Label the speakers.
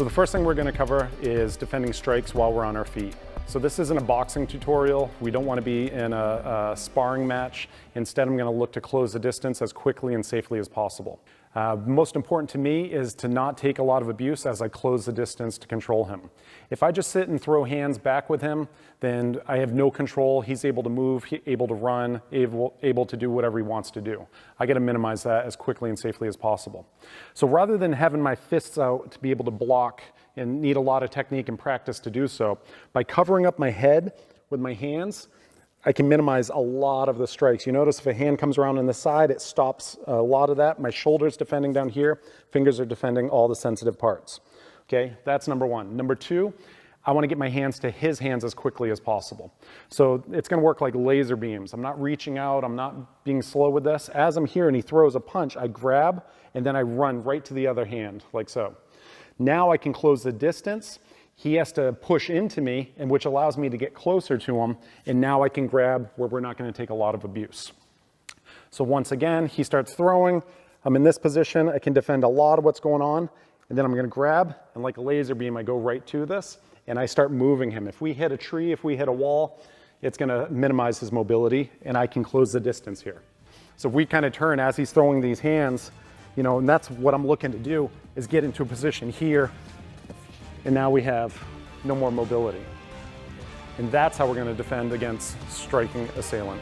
Speaker 1: So the first thing we're going to cover is defending strikes while we're on our feet. So this isn't a boxing tutorial. We don't want to be in a sparring match. Instead, I'm going to look to close the distance as quickly and safely as possible. Most important to me is to not take a lot of abuse as I close the distance to control him. If I just sit and throw hands back with him, then I have no control. He's able to move, able to run, able to do whatever he wants to do. I got to minimize that as quickly and safely as possible. So rather than having my fists out to be able to block and need a lot of technique and practice to do so, by covering up my head with my hands, I can minimize a lot of the strikes. You notice if a hand comes around on the side, it stops a lot of that. My shoulder's defending down here, fingers are defending all the sensitive parts. Okay, that's number one. Number two, I want to get my hands to his hands as quickly as possible. So it's going to work like laser beams. I'm not reaching out, I'm not being slow with this. As I'm here and he throws a punch, I grab and then I run right to the other hand, like so. Now I can close the distance. He has to push into me, and which allows me to get closer to him, and now I can grab where we're not going to take a lot of abuse. So once again, he starts throwing. I'm in this position. I can defend a lot of what's going on, and then I'm going to grab, and like a laser beam, I go right to this, and I start moving him. If we hit a tree, if we hit a wall, it's going to minimize his mobility, and I can close the distance here. So if we kind of turn as he's throwing these hands, you know, and that's what I'm looking to do, is get into a position here, and now we have no more mobility. And that's how we're going to defend against striking assailant.